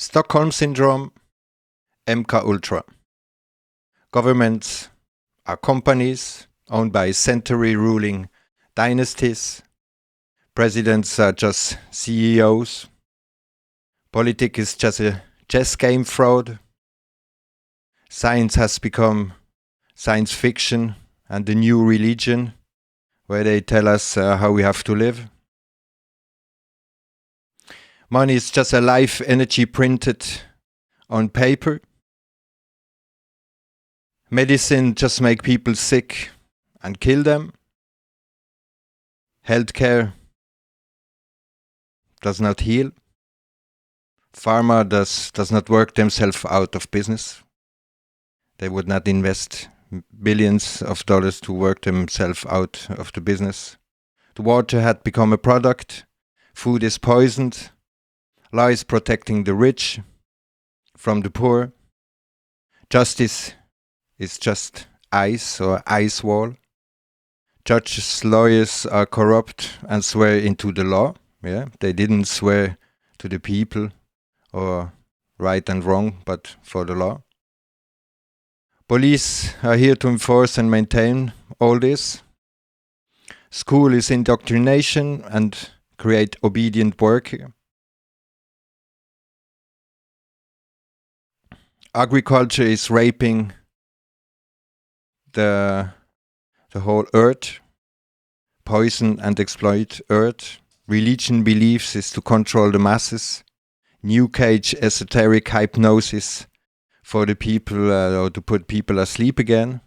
Stockholm Syndrome, MK Ultra. Governments are companies owned by century-ruling dynasties. Presidents are just CEOs. Politics is just a chess game fraud. Science has become science fiction and the new religion, where they tell us how we have to live. Money is just a life energy printed on paper. Medicine just make people sick and kill them. Healthcare does not heal. Pharma does not work themselves out of business. They would not invest billions of dollars to work themselves out of the business. The water had become a product. Food is poisoned. Law is protecting the rich from the poor. Justice is just ice or ice wall. Judges, lawyers are corrupt and swear into the law. Yeah, they didn't swear to the people or right and wrong, but for the law. Police are here to enforce and maintain all this. School is indoctrination and create obedient work. Agriculture is raping the whole earth, poison and exploit earth. Religion beliefs is to control the masses. New Age esoteric hypnosis for the people, or to put people asleep again.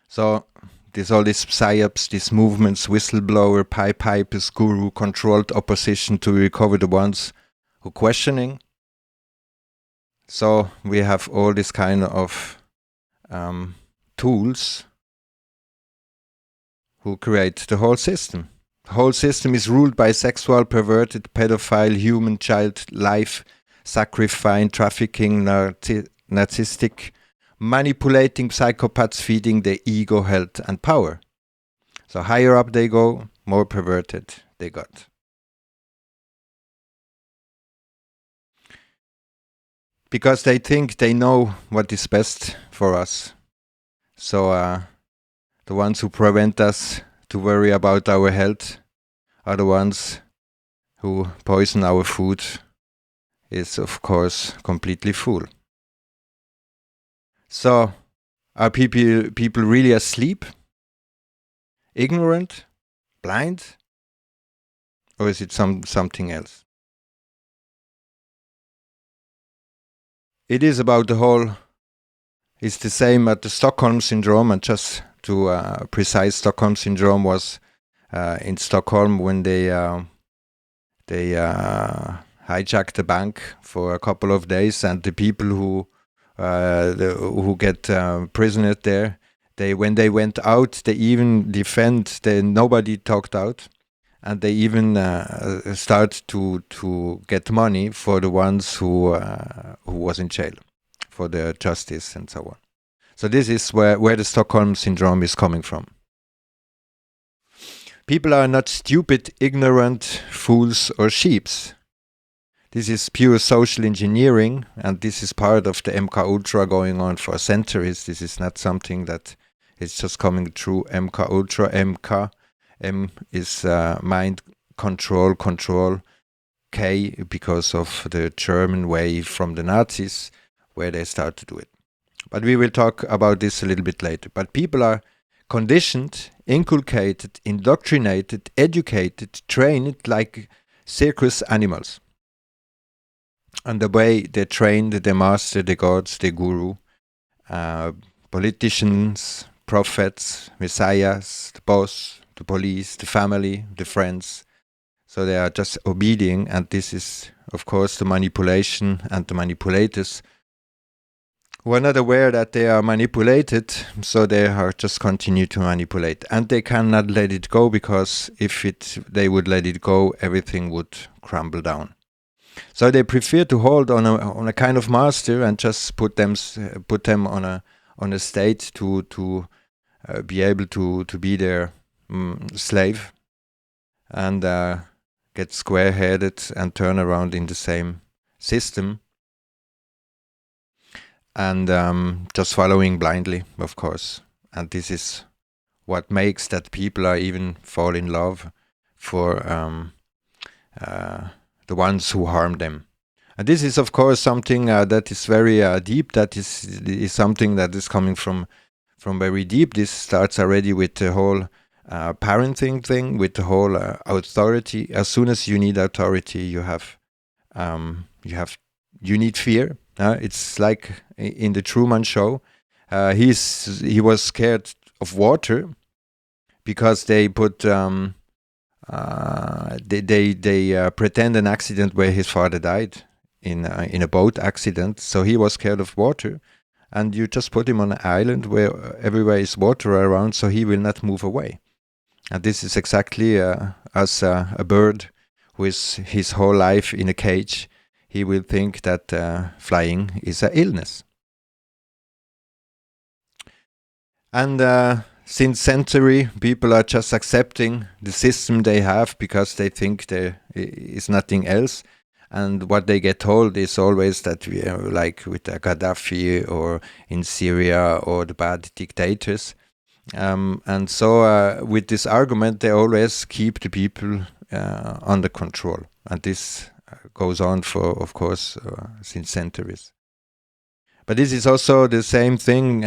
So there's all these psyops, these movements, whistleblower, pipers, guru, controlled opposition to recover the ones who questioning. So we have all this kind of tools who create the whole system. The whole system is ruled by sexual, perverted, pedophile, human child life, sacrificing, trafficking, narcissistic, manipulating psychopaths feeding their ego, health and power. So higher up they go, more perverted they got. Because they think they know what is best for us. So the ones who prevent us to worry about our health are the ones who poison our food, is of course completely fool. So are people really asleep? Ignorant? Blind? Or is it something else? It is about the whole, it's the same at the Stockholm Syndrome, and just to precise, Stockholm Syndrome was in Stockholm when they hijacked the bank for a couple of days, and the people who get prisoners there, when they went out, they even nobody talked out, and they even start to get money for the ones who was in jail, for the justice and so on. So this is where the Stockholm Syndrome is coming from. People are not stupid, ignorant, fools or sheeps. This is pure social engineering, and this is part of the MK Ultra going on for centuries. This is not something that is just coming through MK Ultra. M is mind control, K because of the German way from the Nazis, where they start to do it. But we will talk about this a little bit later. But people are conditioned, inculcated, indoctrinated, educated, trained like circus animals. And the way they trained the master, the gods, the guru, politicians, prophets, messiahs, the boss, the police, the family, the friends. So they are just obedient, and this is, of course, the manipulation and the manipulators who are not aware that they are manipulated, so they are just continue to manipulate. And they cannot let it go, because if they would let it go, everything would crumble down. So they prefer to hold on a kind of master and just put them on a state to be able to be their slave, and get square-headed and turn around in the same system, and just following blindly, of course. And this is what makes that people are even fall in love for the ones who harm them. And this is, of course, something that is very deep. That is something that is coming from very deep. This starts already with the whole parenting thing, with the whole authority. As soon as you need authority, you need fear. It's like in the Truman Show. He was scared of water because they put they pretend an accident where his father died in a boat accident. So he was scared of water, and you just put him on an island where everywhere is water around, so he will not move away. And this is exactly as a bird who is his whole life in a cage. He will think that flying is an illness. And since century, people are just accepting the system they have because they think there is nothing else. And what they get told is always that we are like with Gaddafi or in Syria or the bad dictators. And so with this argument, they always keep the people under control. And this goes on for, of course, since centuries. But this is also the same thing,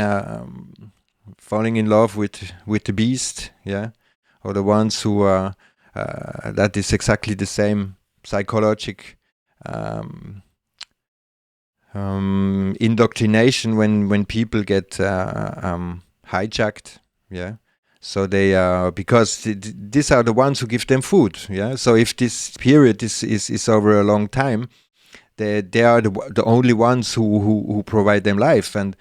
falling in love with the beast, yeah, or the ones who are, that is exactly the same psychological indoctrination when people get hijacked, yeah. So they because these are the ones who give them food, yeah. So if this period is over a long time, they are the only ones who provide them life, and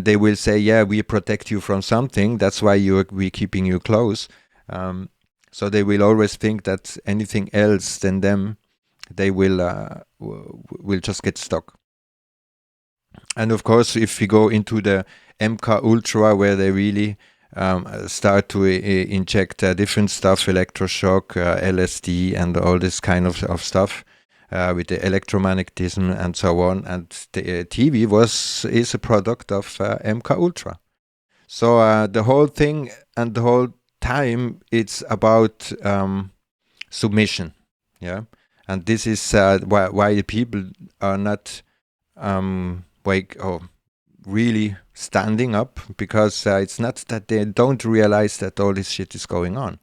they will say, yeah, we protect you from something. That's why we're keeping you close. So they will always think that anything else than them, they will just get stuck. And of course, if we go into the MK Ultra, where they really start to inject different stuff, electroshock, LSD, and all this kind of stuff with the electromagnetism and so on. And the TV is a product of MK Ultra. So the whole thing and the whole time, it's about submission, yeah. And this is why the people are not really standing up, because it's not that they don't realize that all this shit is going on,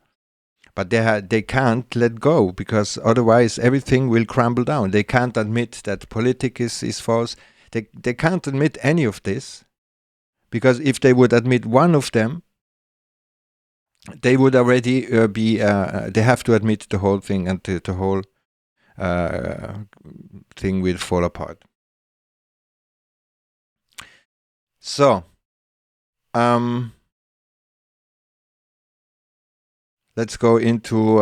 but they can't let go, because otherwise everything will crumble down. They can't admit that politics is false. They can't admit any of this, because if they would admit one of them, they would already be. They have to admit the whole thing, and the whole thing will fall apart. So, let's go into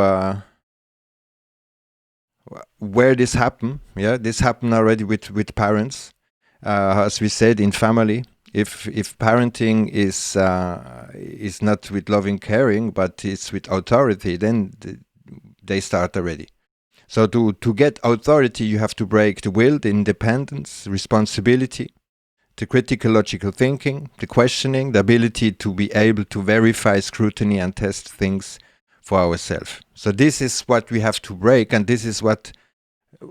where this happened. Yeah, this happened already with parents, as we said, in family. If parenting is not with loving, caring, but it's with authority, then they start already. So to get authority, you have to break the will, the independence, responsibility, the critical logical thinking, the questioning, the ability to be able to verify, scrutiny, and test things for ourselves. So this is what we have to break, and this is what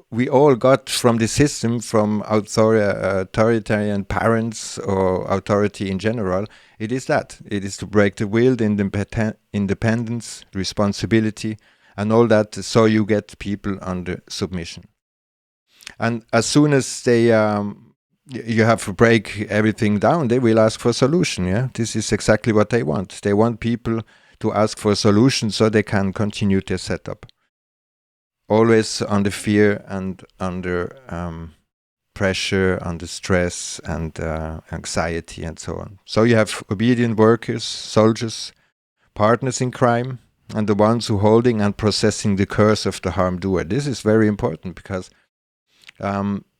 we all got from the system, from authoritarian parents or authority in general. It is that. It is to break the will, the independence, responsibility, and all that, so you get people under submission. And as soon as they you have to break everything down, they will ask for a solution. Yeah, this is exactly what they want. They want people to ask for a solution so they can continue their setup. Always under fear and under pressure, under stress and anxiety and so on. So you have obedient workers, soldiers, partners in crime, and the ones who holding and processing the curse of the harm doer. This is very important, because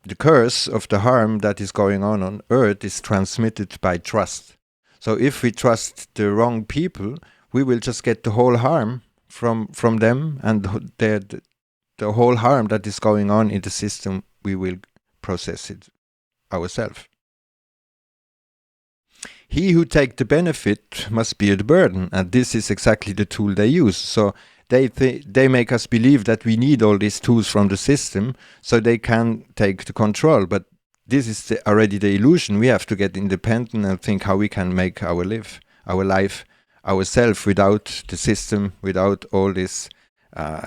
the curse of the harm that is going on earth is transmitted by trust. So if we trust the wrong people, we will just get the whole harm from them, and the whole harm that is going on in the system, we will process it ourselves. He who take the benefit must bear the burden, and this is exactly the tool they use. So they make us believe that we need all these tools from the system so they can take the control. But this is already the illusion. We have to get independent and think how we can make our life ourselves without the system, without all this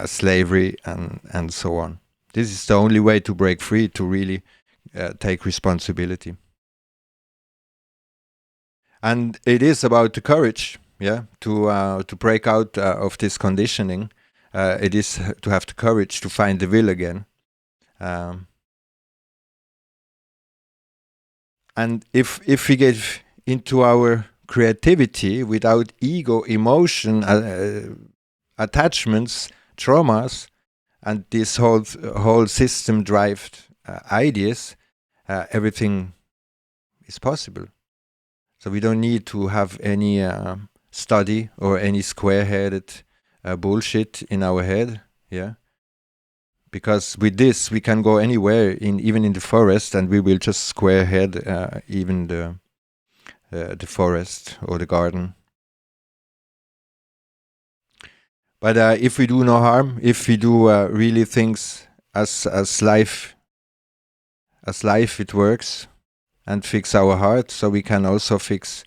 slavery and so on. This is the only way to break free, to really take responsibility. And it is about the courage, to break out of this conditioning. It is to have the courage to find the will again. And if we get into our creativity without ego, emotion, attachments, traumas, and this whole system driven ideas, everything is possible. So we don't need to have any study or any square-headed bullshit in our head, because with this we can go anywhere, even in the forest, and we will just square-head even the forest or the garden. But if we do no harm, if we do really things as life it works, and fix our heart, so we can also fix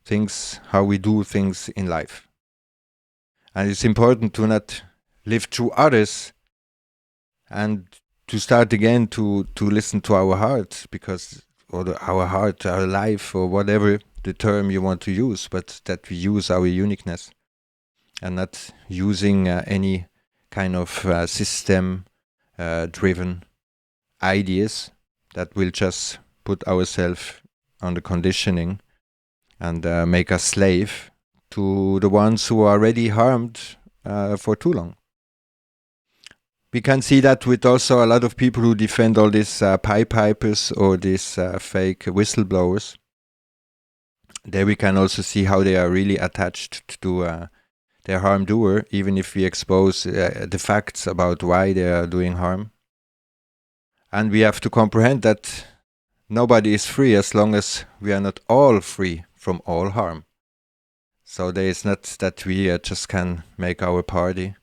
things, how we do things in life. And it's important to not live through others and to start again to listen to our heart, because our heart, our life, or whatever the term you want to use, but that we use our uniqueness and not using any kind of system driven ideas that will just put ourselves on the conditioning and make us slave to the ones who are already harmed for too long. We can see that with also a lot of people who defend all these Pied Pipers or these fake whistleblowers. There we can also see how they are really attached to their harm doer, even if we expose the facts about why they are doing harm. And we have to comprehend that nobody is free as long as we are not all free from all harm. So there is not that we just can make our party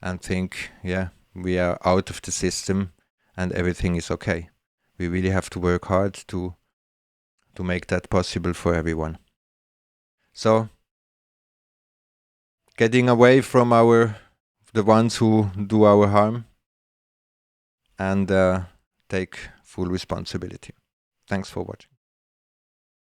and think, we are out of the system and everything is okay. We really have to work hard to make that possible for everyone. So getting away from the ones who do our harm and take full responsibility. Thanks for watching.